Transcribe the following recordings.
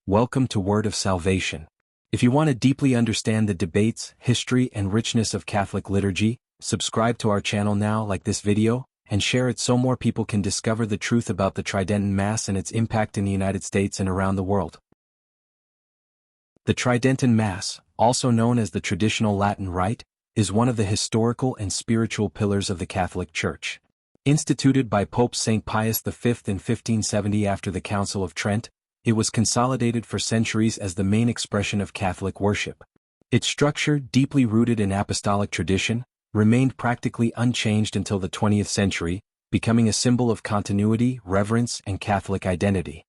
Welcome to Word of Salvation. If you want to deeply understand the debates, history, and richness of Catholic liturgy, subscribe to our channel now, like this video, and share it so more people can discover the truth about the Tridentine Mass and its impact in the United States and around the world. The Tridentine Mass, also known as the traditional Latin Rite, is one of the historical and spiritual pillars of the Catholic Church. Instituted by Pope St. Pius V in 1570 after the Council of Trent, it was consolidated for centuries as the main expression of Catholic worship. Its structure, deeply rooted in apostolic tradition, remained practically unchanged until the 20th century, becoming a symbol of continuity, reverence, and Catholic identity.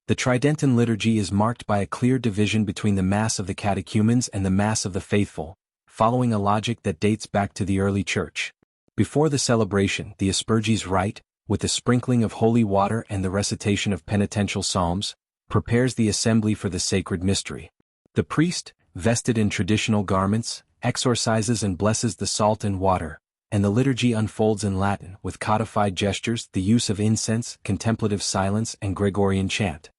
The Tridentine liturgy is marked by a clear division between the Mass of the catechumens and the Mass of the faithful, following a logic that dates back to the early Church. Before the celebration, the Asperges Rite, with the sprinkling of holy water and the recitation of penitential psalms, prepares the assembly for the sacred mystery. The priest, vested in traditional garments, exorcises and blesses the salt and water, and the liturgy unfolds in Latin with codified gestures, the use of incense, contemplative silence, and Gregorian chant.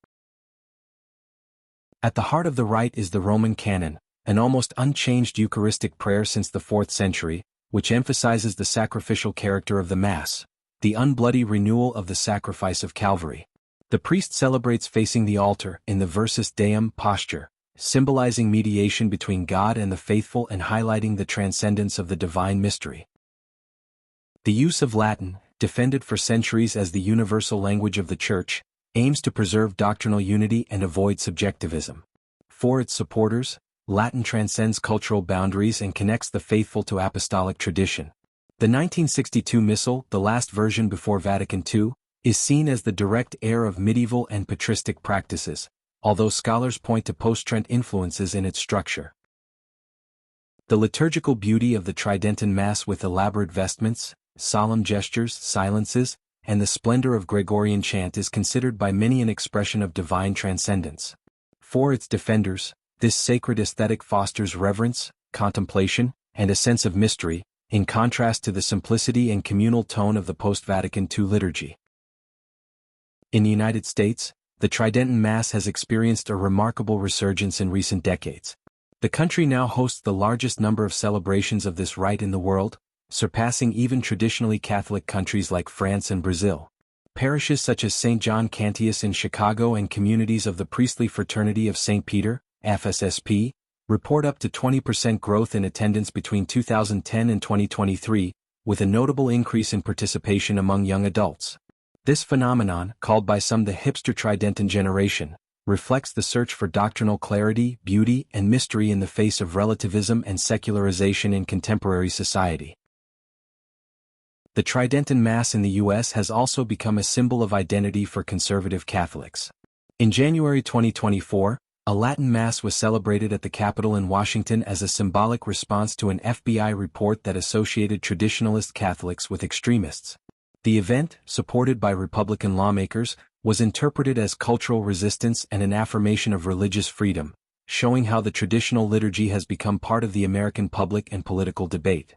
At the heart of the rite is the Roman canon, an almost unchanged Eucharistic prayer since the 4th century, which emphasizes the sacrificial character of the Mass, the unbloody renewal of the sacrifice of Calvary. The priest celebrates facing the altar in the Versus Deum posture, symbolizing mediation between God and the faithful and highlighting the transcendence of the divine mystery. The use of Latin, defended for centuries as the universal language of the Church, aims to preserve doctrinal unity and avoid subjectivism. For its supporters, Latin transcends cultural boundaries and connects the faithful to apostolic tradition. The 1962 Missal, the last version before Vatican II, is seen as the direct heir of medieval and patristic practices, although scholars point to post-Trent influences in its structure. The liturgical beauty of the Tridentine Mass with elaborate vestments, solemn gestures, silences, and the splendor of Gregorian chant is considered by many an expression of divine transcendence. For its defenders, this sacred aesthetic fosters reverence, contemplation, and a sense of mystery, in contrast to the simplicity and communal tone of the post-Vatican II liturgy. In the United States, the Tridentine Mass has experienced a remarkable resurgence in recent decades. The country now hosts the largest number of celebrations of this rite in the world, surpassing even traditionally Catholic countries like France and Brazil. Parishes such as St. John Cantius in Chicago and communities of the Priestly Fraternity of St. Peter, FSSP, report up to 20% growth in attendance between 2010 and 2023, with a notable increase in participation among young adults. This phenomenon, called by some the hipster Tridentine generation, reflects the search for doctrinal clarity, beauty, and mystery in the face of relativism and secularization in contemporary society. The Tridentine Mass in the U.S. has also become a symbol of identity for conservative Catholics. In January 2024, a Latin Mass was celebrated at the Capitol in Washington as a symbolic response to an FBI report that associated traditionalist Catholics with extremists. The event, supported by Republican lawmakers, was interpreted as cultural resistance and an affirmation of religious freedom, showing how the traditional liturgy has become part of the American public and political debate.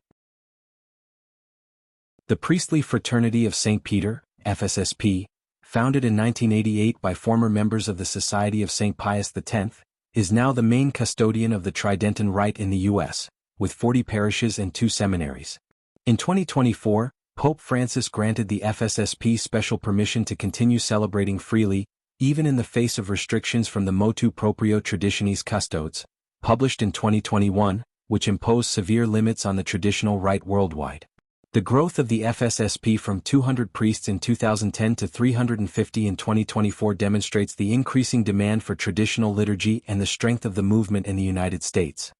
The Priestly Fraternity of St. Peter, FSSP, founded in 1988 by former members of the Society of St. Pius X, is now the main custodian of the Tridentine Rite in the U.S., with 40 parishes and 2 seminaries. In 2024, Pope Francis granted the FSSP special permission to continue celebrating freely, even in the face of restrictions from the Motu Proprio Traditionis Custodes, published in 2021, which imposed severe limits on the traditional rite worldwide. The growth of the FSSP from 200 priests in 2010 to 350 in 2024 demonstrates the increasing demand for traditional liturgy and the strength of the movement in the United States.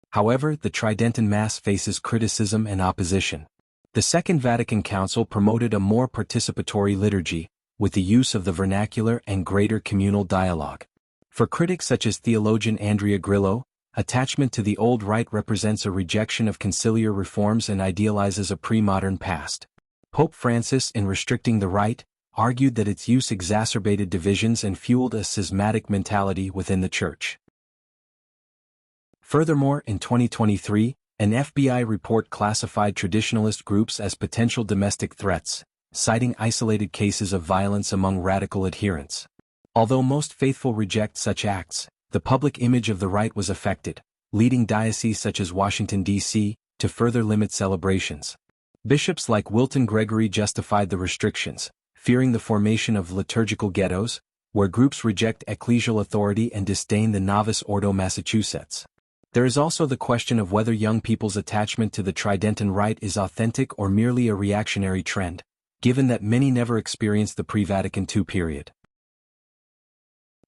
However, the Tridentine Mass faces criticism and opposition. The Second Vatican Council promoted a more participatory liturgy, with the use of the vernacular and greater communal dialogue. For critics such as theologian Andrea Grillo, attachment to the old rite represents a rejection of conciliar reforms and idealizes a pre-modern past. Pope Francis, in restricting the rite, argued that its use exacerbated divisions and fueled a schismatic mentality within the Church. Furthermore, in 2023, an FBI report classified traditionalist groups as potential domestic threats, citing isolated cases of violence among radical adherents. Although most faithful reject such acts, the public image of the rite was affected, leading dioceses such as Washington, D.C., to further limit celebrations. Bishops like Wilton Gregory justified the restrictions, fearing the formation of liturgical ghettos, where groups reject ecclesial authority and disdain the Novice Ordo. Massachusetts. There is also the question of whether young people's attachment to the Tridentine Rite is authentic or merely a reactionary trend, given that many never experienced the pre-Vatican II period.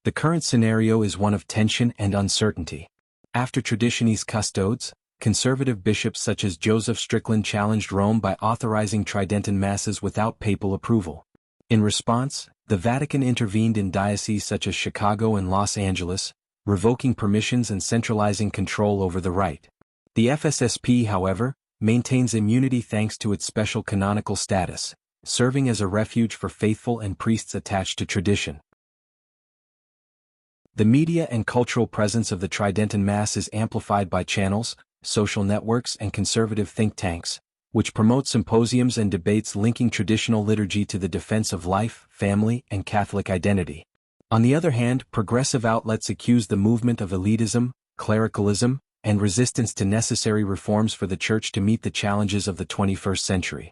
The current scenario is one of tension and uncertainty. After Traditionis Custodes, conservative bishops such as Joseph Strickland challenged Rome by authorizing Tridentine Masses without papal approval. In response, the Vatican intervened in dioceses such as Chicago and Los Angeles, revoking permissions and centralizing control over the rite. The FSSP, however, maintains immunity thanks to its special canonical status, serving as a refuge for faithful and priests attached to tradition. The media and cultural presence of the Tridentine Mass is amplified by channels, social networks and conservative think tanks, which promote symposiums and debates linking traditional liturgy to the defense of life, family, and Catholic identity. On the other hand, progressive outlets accuse the movement of elitism, clericalism, and resistance to necessary reforms for the Church to meet the challenges of the 21st century.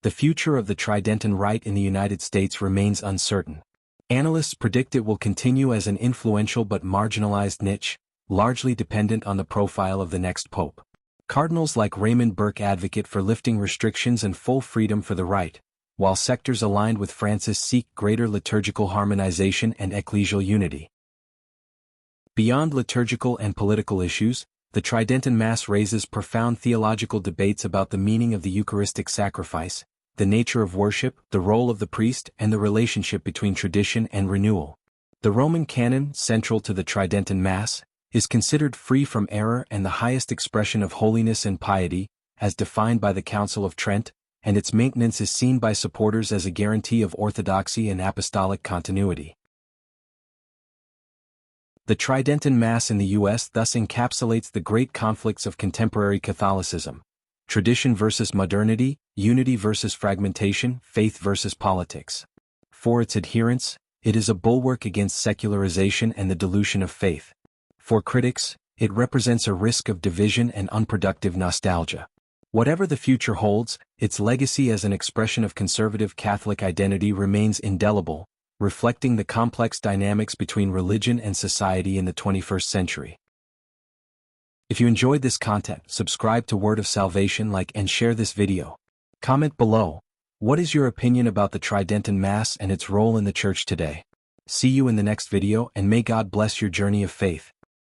The future of the Tridentine Rite in the United States remains uncertain. Analysts predict it will continue as an influential but marginalized niche, largely dependent on the profile of the next pope. Cardinals like Raymond Burke advocate for lifting restrictions and full freedom for the rite, while sectors aligned with Francis seek greater liturgical harmonization and ecclesial unity. Beyond liturgical and political issues, the Tridentine Mass raises profound theological debates about the meaning of the Eucharistic sacrifice, the nature of worship, the role of the priest, and the relationship between tradition and renewal. The Roman canon, central to the Tridentine Mass, is considered free from error and the highest expression of holiness and piety, as defined by the Council of Trent, and its maintenance is seen by supporters as a guarantee of orthodoxy and apostolic continuity. The Tridentine Mass in the U.S. thus encapsulates the great conflicts of contemporary Catholicism: tradition versus modernity, unity versus fragmentation, faith versus politics. For its adherents, it is a bulwark against secularization and the dilution of faith. For critics, it represents a risk of division and unproductive nostalgia. Whatever the future holds, its legacy as an expression of conservative Catholic identity remains indelible, reflecting the complex dynamics between religion and society in the 21st century. If you enjoyed this content, subscribe to Word of Salvation, like and share this video. Comment below. What is your opinion about the Tridentine Mass and its role in the Church today? See you in the next video, and may God bless your journey of faith.